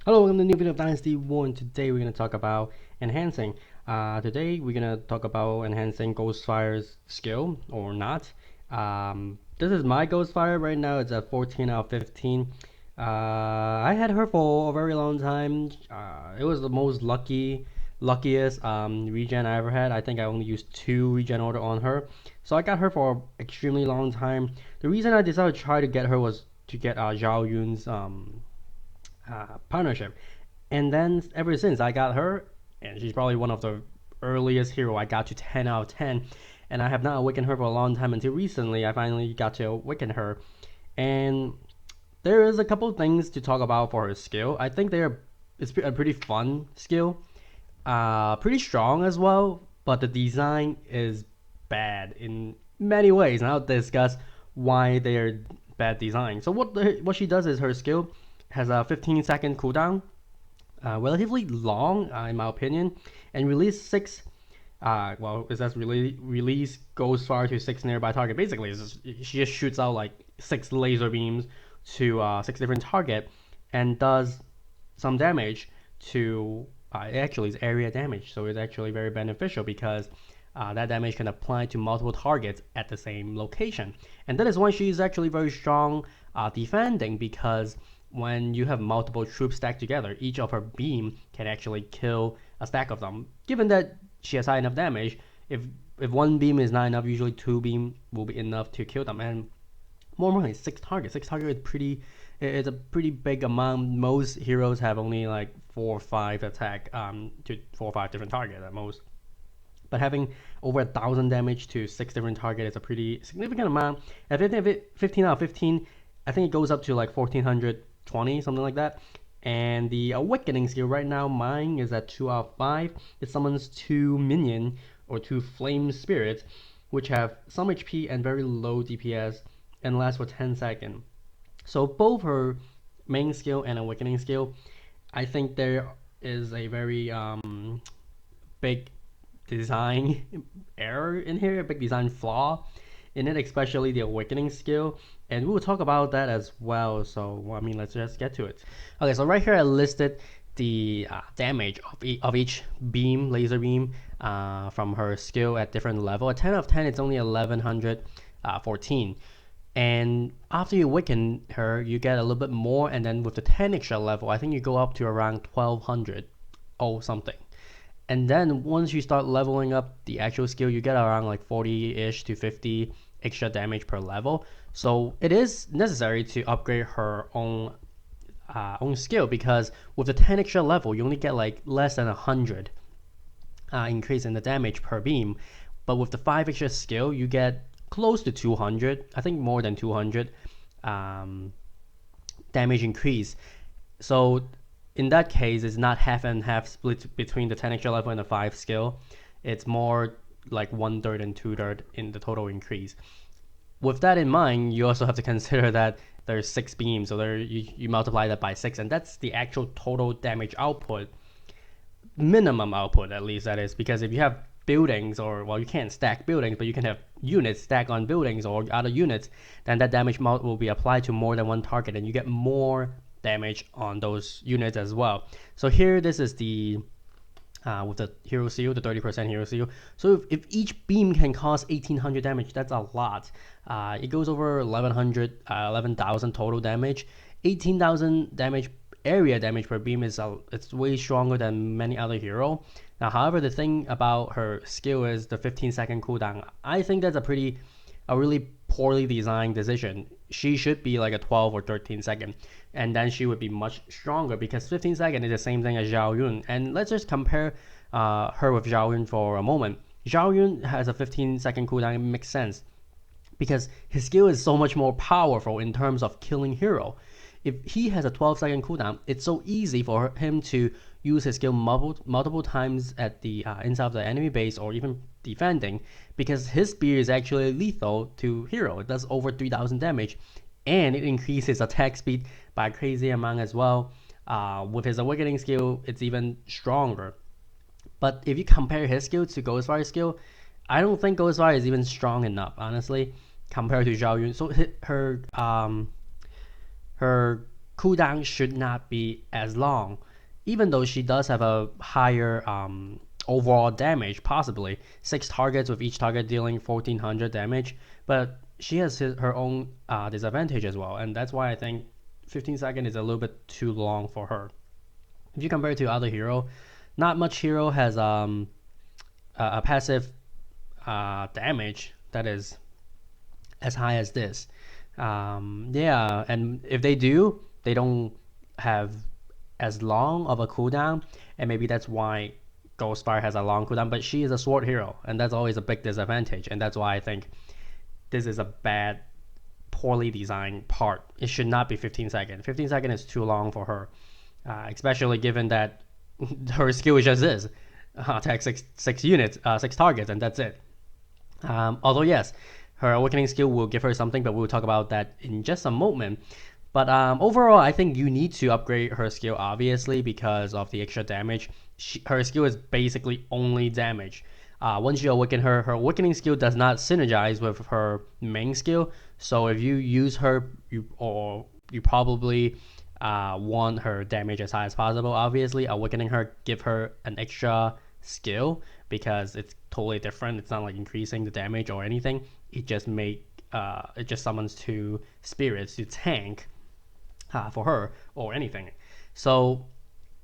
Hello, welcome to a new video of Dynasty 1. Today we're going to talk about enhancing. Today we're going to talk about enhancing Ghostfire's skill or not. This is my Ghostfire right now. It's at 14 out of 15. I had her for a very long time. It was the most luckiest regen I ever had. I think I only used 2 regen order on her. So I got her for an extremely long time. The reason I decided to try to get her was to get Zhao Yun's partnership. And then ever since I got her, and she's probably one of the earliest hero I got to 10 out of 10. And I have not awakened her for a long time until recently. I finally got to awaken her. And there is a couple of things to talk about for her skill. I think it's a pretty fun skill. Pretty strong as well, but the design is bad in many ways. And I'll discuss why they're bad design. So what she does is her skill has a 15-second cooldown, relatively long in my opinion, and release 6. It says release goes far to 6 nearby target. Basically, she just shoots out like 6 laser beams to 6 different target, and does some damage to. Actually, it's area damage, so it's actually very beneficial because that damage can apply to multiple targets at the same location, and that is why she is actually very strong defending, because when you have multiple troops stacked together, each of her beam can actually kill a stack of them. Given that she has high enough damage, if one beam is not enough, usually 2 beam will be enough to kill them. And more importantly, 6 targets. 6 targets is pretty. It's a pretty big amount. Most heroes have only like 4 or 5 attack to 4 or 5 different targets at most. But having over 1,000 damage to 6 different targets is a pretty significant amount. At 15 out of 15, I think it goes up to like 1,420, something like that. And the awakening skill right now, mine is at 2 out of 5. It summons 2 minion or 2 flame spirits, which have some HP and very low DPS and last for 10 seconds. So both her main skill and awakening skill, I think there is a very big design error in here, a big design flaw in it, especially the awakening skill, and we will talk about that as well. So let's just get to it. Okay, so right here I listed the damage of each beam, laser beam, from her skill at different level. At 10 out of 10, it's only 1114. And after you awaken her, you get a little bit more, and then with the 10 extra level, I think you go up to around 1200 or something. And then once you start leveling up the actual skill, you get around like 40-ish to 50 extra damage per level. So it is necessary to upgrade her own skill, because with the 10 extra level, you only get like less than 100 increase in the damage per beam. But with the 5 extra skill, you get close to 200, I think more than 200 damage increase. So in that case, it's not half and half split between the 10 extra level and the 5 skill. It's more like 1/3 and 2/3 in the total increase. With that in mind, you also have to consider that there's 6 beams, so you multiply that by 6, and that's the actual total damage output, minimum output at least, that is, because if you have buildings, or well, you can't stack buildings, but you can have units stack on buildings or other units, then that damage will be applied to more than one target, and you get more damage on those units as well. So here, this is the with the hero seal, the 30% hero seal. So if each beam can cause 1800 damage, that's a lot. It goes over 1100, 11,000 total damage. 18,000 damage area damage per beam it's way stronger than many other hero. Now, however, the thing about her skill is the 15-second cooldown. I think that's a really poorly designed decision. She should be like a 12 or 13 second, and then she would be much stronger, because 15 second is the same thing as Zhao Yun. And let's just compare her with Zhao Yun for a moment. Zhao Yun has a 15-second cooldown. It makes sense because his skill is so much more powerful in terms of killing hero. If he has a 12-second cooldown, it's so easy for him to use his skill multiple times at the inside of the enemy base, or even defending, because his spear is actually lethal to hero. It does over 3,000 damage, and it increases attack speed by a crazy amount as well. With his awakening skill, it's even stronger. But if you compare his skill to Ghostfire's skill, I don't think Ghostfire is even strong enough, honestly, compared to Zhao Yun. So her cooldown should not be as long, even though she does have a higher overall damage, possibly 6 targets with each target dealing 1400 damage, but she has her own disadvantage as well, and that's why I think 15 seconds is a little bit too long for her. If you compare it to other hero, not much hero has a passive damage that is as high as this. Yeah, and if they do, they don't have as long of a cooldown, and maybe that's why Ghostfire has a long cooldown. But she is a sword hero, and that's always a big disadvantage, and that's why I think this is a bad, poorly designed part. It should not be 15 seconds. 15 seconds is too long for her, especially given that her skill just is attack six units, 6 targets, and that's it. Although yes, her awakening skill will give her something, but we'll talk about that in just a moment. But overall, I think you need to upgrade her skill, obviously, because of the extra damage. Her skill is basically only damage. Once you awaken her, her awakening skill does not synergize with her main skill. So if you use her, you probably want her damage as high as possible. Obviously, awakening her give her an extra skill because it's totally different. It's not like increasing the damage or anything. It just summons 2 spirits to tank for her or anything. So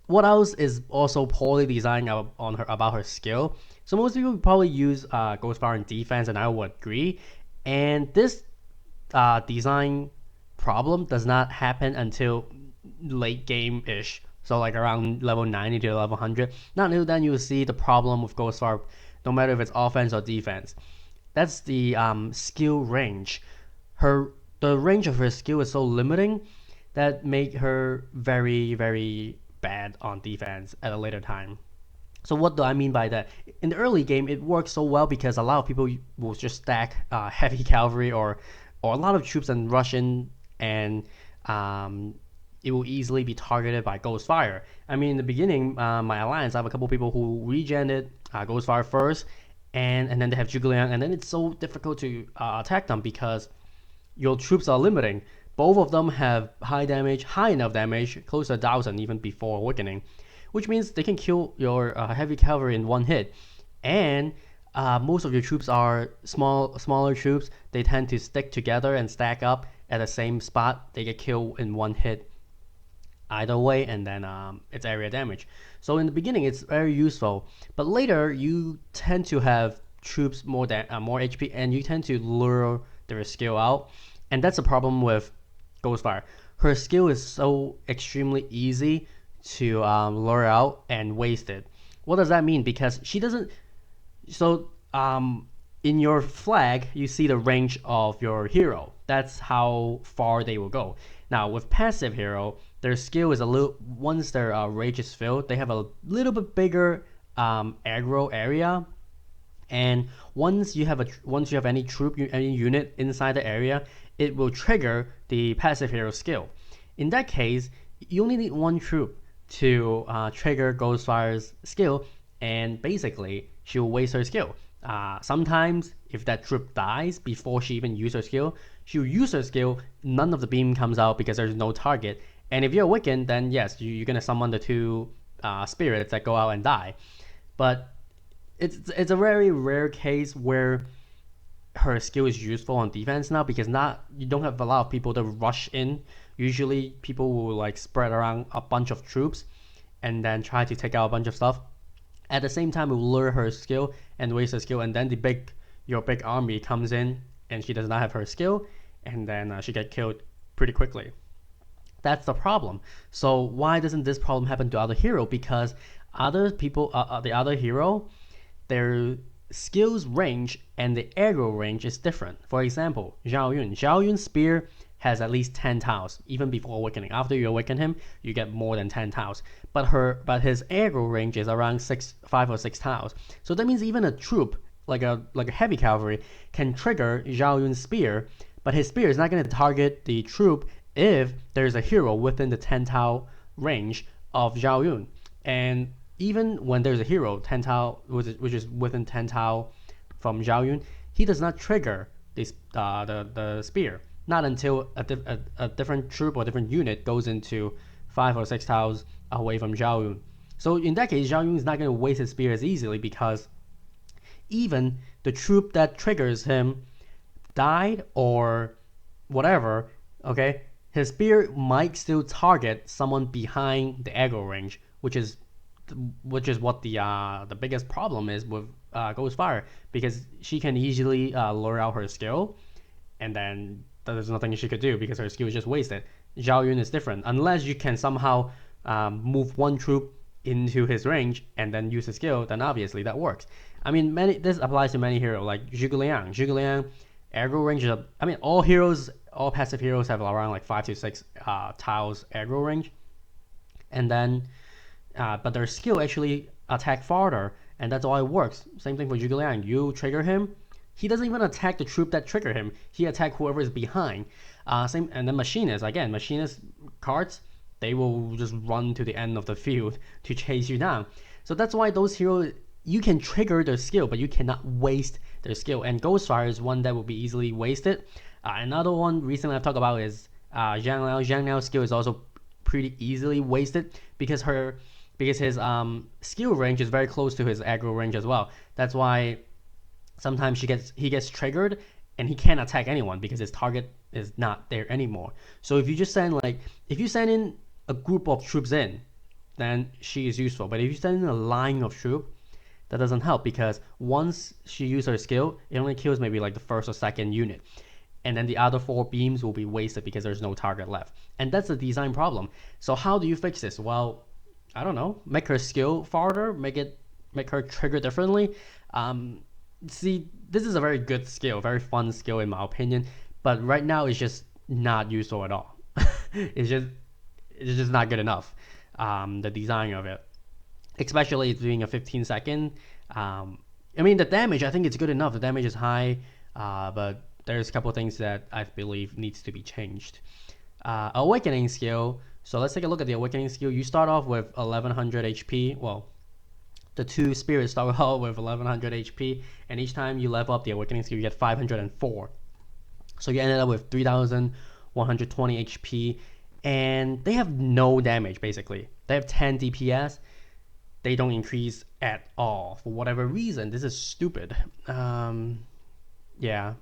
what else is also poorly designed on her about her skill? So most people probably use Ghostfire in defense, and I would agree. And this design problem does not happen until late game ish. So like around level 90 to level 100. Not until then you will see the problem with Ghostfire, no matter if it's offense or defense. That's the skill range. The range of her skill is so limiting that make her very, very bad on defense at a later time. So what do I mean by that? In the early game, it works so well because a lot of people will just stack heavy cavalry or a lot of troops and rush in, and it will easily be targeted by Ghostfire. I mean, in the beginning, my alliance, I have a couple people who regened Ghostfire first, and then they have Zhuge Liang, and then it's so difficult to attack them because your troops are limiting. Both of them have high enough damage, close to 1,000 even before awakening, which means they can kill your heavy cavalry in one hit. And most of your troops are smaller troops. They tend to stick together and stack up at the same spot. They get killed in one hit either way, and then it's area damage. So in the beginning, it's very useful, but later you tend to have troops more HP, and you tend to lure their skill out, and that's a problem with Ghostfire. Her skill is so extremely easy to lure out and waste it. What does that mean? Because she doesn't. So in your flag, you see the range of your hero. That's how far they will go. Now with passive hero, their skill is a little. Once their rage is filled, they have a little bit bigger aggro area. And once you have any troop, any unit inside the area, it will trigger the passive hero skill. In that case, you only need one troop to trigger Ghostfire's skill, and basically she will waste her skill. Sometimes, if that troop dies before she even uses her skill, she'll use her skill. None of the beam comes out because there's no target. And if you're Wiccan, then yes, you're gonna summon the 2 spirits that go out and die. But it's a very rare case where her skill is useful on defense now, because you don't have a lot of people to rush in. Usually people will like spread around a bunch of troops and then try to take out a bunch of stuff. At the same time, it will lure her skill and waste her skill, and then your big army comes in and she does not have her skill, and then she get killed pretty quickly. That's the problem. So why doesn't this problem happen to other hero? Because other people, the other hero, their skills range and the aggro range is different. For example, Zhao Yun's spear has at least 10 tiles, even before awakening. After you awaken him, you get more than 10 tiles. But his aggro range is around 5 or 6 tiles. So that means even a troop, like a heavy cavalry, can trigger Zhao Yun's spear, but his spear is not going to target the troop if there's a hero within the 10 tile range of Zhao Yun. And even when there's a hero 10 tile, which is within 10 tile from Zhao Yun, he does not trigger the spear. not until a different troop or different unit goes into 5 or 6 tiles away from Zhao Yun. So in that case, Zhao Yun is not going to waste his spear as easily because even the troop that triggers him died or whatever, okay, his spear might still target someone behind the aggro range, which is what the biggest problem is with Ghostfire, because she can easily lure out her skill, and then there's nothing she could do because her skill is just wasted. Zhao Yun is different. Unless you can somehow move one troop into his range and then use the skill, then obviously that works. I mean, this applies to many heroes like Zhuge Liang. Zhuge Liang aggro range is, I mean, all passive heroes have around like 5 to 6 tiles aggro range, and then but their skill actually attack farther, and that's all it works. Same thing for Zhuge Liang. You trigger him, he doesn't even attack the troop that trigger him. He attack whoever is behind. Same, and then machinist cards, they will just run to the end of the field to chase you down. So that's why those heroes, you can trigger their skill, but you cannot waste their skill. And Ghostfire is one that will be easily wasted. Another one recently I've talked about is Zhang Liao. Zhang Liao's skill is also pretty easily wasted because his skill range is very close to his aggro range as well. That's why sometimes he gets triggered and he can't attack anyone because his target is not there anymore. So if you send in a group of troops in, then she is useful. But if you send in a line of troops, that doesn't help because once she uses her skill, it only kills maybe like the first or second unit. And then the other 4 beams will be wasted because there's no target left. And that's a design problem. So how do you fix this? Well, I don't know. Make her skill farther, make her trigger differently. See, this is a very good skill, very fun skill in my opinion. But right now it's just not useful at all. it's just not good enough. The design of it, especially it's doing a 15-second. I mean, the damage, I think it's good enough. The damage is high, but there's a couple of things that I believe needs to be changed. Awakening skill. So let's take a look at the awakening skill. You start off with 1100 HP. Well, the 2 spirits start out with 1100 HP, and each time you level up the awakening skill, you get 504. So you ended up with 3120 HP, and they have no damage basically. They have 10 DPS. They don't increase at all for whatever reason. This is stupid. Yeah,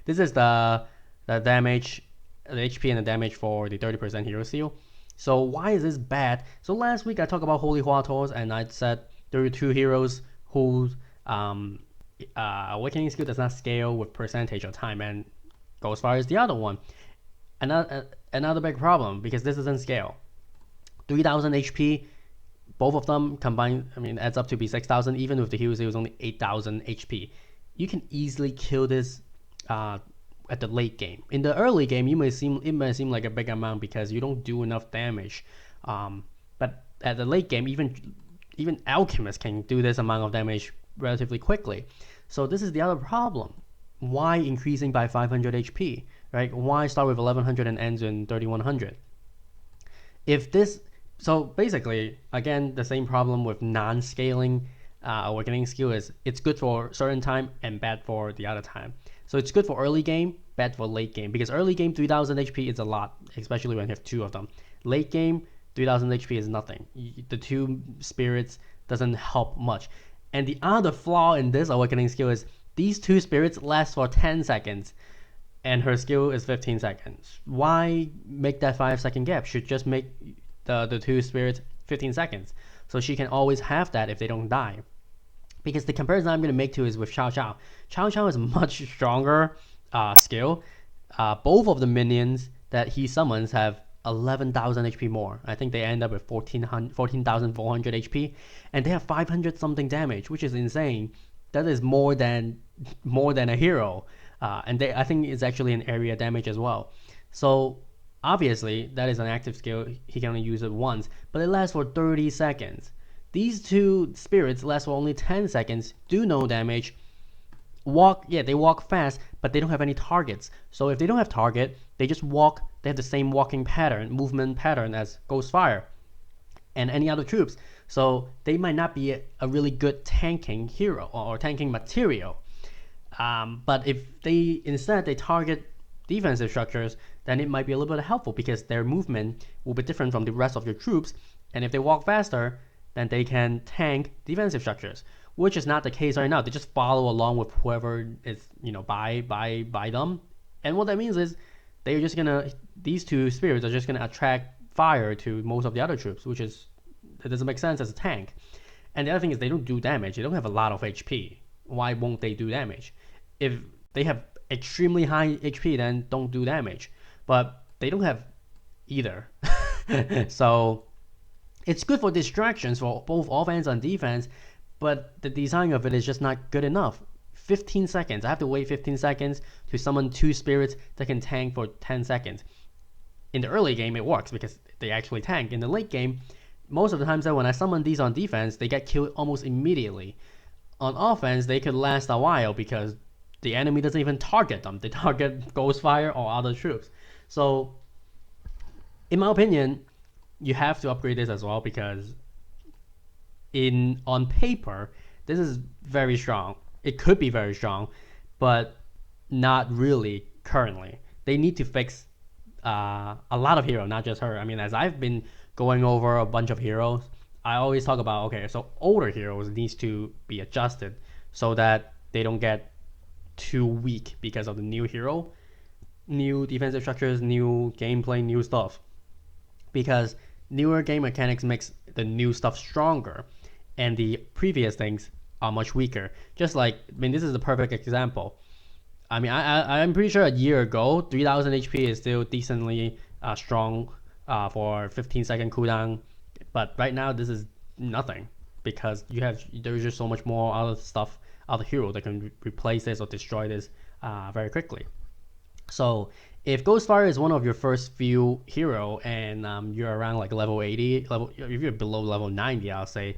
this is the damage, the HP and the damage for the 30% hero seal. So why is this bad? So last week I talked about Holy Huatos, and I said there are 2 heroes whose awakening skill does not scale with percentage of time, and Ghostfire is the other one. Another big problem because this doesn't scale. 3000 HP, both of them combined, I mean, adds up to be 6000. Even with the hero seal, is only 8000 HP. You can easily kill this at the late game. In the early game, it may seem like a big amount because you don't do enough damage. But at the late game, even alchemists can do this amount of damage relatively quickly. So this is the other problem. Why increasing by 500 HP, right? Why start with 1100 and ends in 3100? So basically, again, the same problem with non-scaling awakening skill is it's good for certain time and bad for the other time. So it's good for early game, bad for late game, because early game 3000 HP is a lot, especially when you have 2 of them. Late game 3000 HP is nothing. The 2 spirits doesn't help much. And the other flaw in this awakening skill is these 2 spirits last for 10 seconds and her skill is 15 seconds. Why make that 5-second gap? Should just make the 2 spirits 15 seconds so she can always have that if they don't die. Because the comparison I'm going to make to is with Xiao Xiao. Xiao Xiao is a much stronger skill. Both of the minions that he summons have 11,000 HP more. I think they end up with 14,400 HP, and they have 500 something damage, which is insane. That is more than a hero, and I think it's actually an area damage as well. So obviously that is an active skill. He can only use it once, but it lasts for 30 seconds. These 2 spirits last for only 10 seconds, do no damage, they walk fast, but they don't have any targets. So if they don't have target, they just walk, they have the same movement pattern as Ghostfire and any other troops. So they might not be a really good tanking hero or tanking material. But if instead they target defensive structures, then it might be a little bit helpful because their movement will be different from the rest of your troops. And if they walk faster, then they can tank defensive structures, which is not the case right now. They just follow along with whoever is, by them. And what that means is they're just gonna these two spirits are just gonna attract fire to most of the other troops, which is that doesn't make sense as a tank. And the other thing is they don't do damage. They don't have a lot of HP. Why won't they do damage? If they have extremely high HP, then don't do damage. But they don't have either. So it's good for distractions for both offense and defense, but the design of it is just not good enough. 15 seconds. I have to wait 15 seconds to summon two spirits that can tank for 10 seconds. In the early game, it works because they actually tank. In the late game, most of the times that when I summon these on defense, they get killed almost immediately. On offense, they could last a while because the enemy doesn't even target them. They target Ghostfire or other troops. So, in my opinion, you have to upgrade this as well because on paper, this is very strong. It could be very strong, but not really currently. They need to fix a lot of heroes, not just her. I mean, as I've been going over a bunch of heroes, I always talk about, okay, so older heroes needs to be adjusted so that they don't get too weak because of the new hero, new defensive structures, new gameplay, new stuff. Because newer game mechanics makes the new stuff stronger, and the previous things are much weaker. Just like, I mean, this is the perfect example. I mean, I'm pretty sure a year ago, 3000 HP is still decently strong for 15-second cooldown, but right now this is nothing because there's just so much more other stuff, other hero that can replace this or destroy this very quickly. So if Ghostfire is one of your first few hero and you're around like level 80, if you're below level 90, I'll say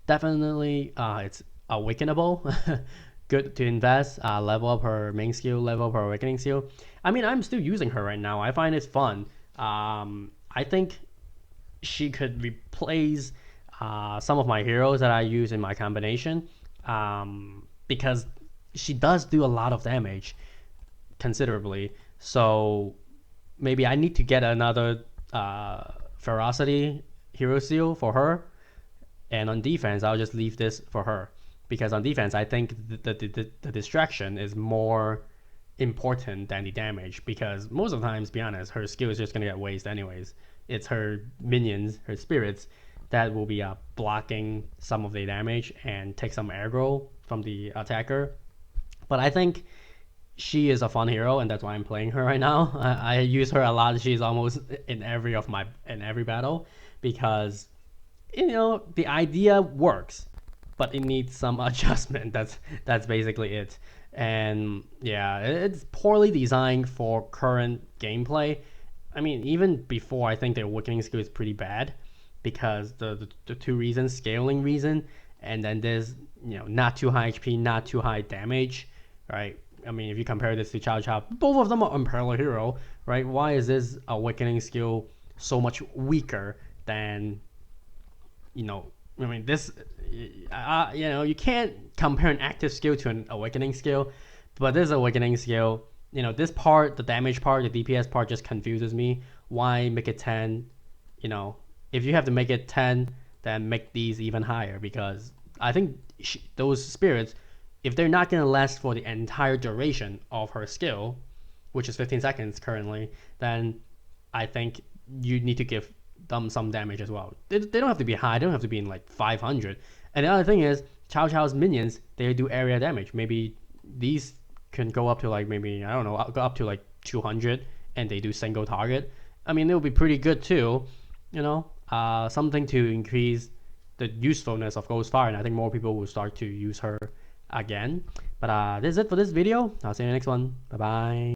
definitely it's awakenable. Good to invest, level up her main skill, level up her awakening skill. I mean, I'm still using her right now. I find it fun. I think she could replace some of my heroes that I use in my combination because she does do a lot of damage considerably. So maybe I need to get another ferocity hero seal for her, and on defense I'll just leave this for her because on defense I think the distraction is more important than the damage because most of the times, to be honest, her skill is just gonna get wasted anyways. It's her minions, her spirits, that will be blocking some of the damage and take some aggro from the attacker. But I think she is a fun hero, and that's why I'm playing her right now. I use her a lot. She's almost in every battle because the idea works, but it needs some adjustment. That's basically it. And yeah, it's poorly designed for current gameplay. I mean, even before, I think the awakening skill is pretty bad because the two reasons, scaling reason, and then there's not too high HP, not too high damage, right? I mean, if you compare this to Chow Chow, both of them are unparalleled hero, right? Why is this awakening skill so much weaker than, I mean, this, you can't compare an active skill to an awakening skill, but this awakening skill, this part, the damage part, the DPS part just confuses me. Why make it 10? If you have to make it 10, then make these even higher because I think those spirits, if they're not going to last for the entire duration of her skill, which is 15 seconds currently, then I think you need to give them some damage as well. They don't have to be high. They don't have to be in like 500. And the other thing is, Chow Chow's minions, they do area damage. Maybe these can go up to like, maybe, I don't know, go up to like 200 and they do single target. I mean, it would be pretty good too, something to increase the usefulness of Ghostfire. And I think more people will start to use her again. But this is it for this video. I'll see you in the next one. Bye bye.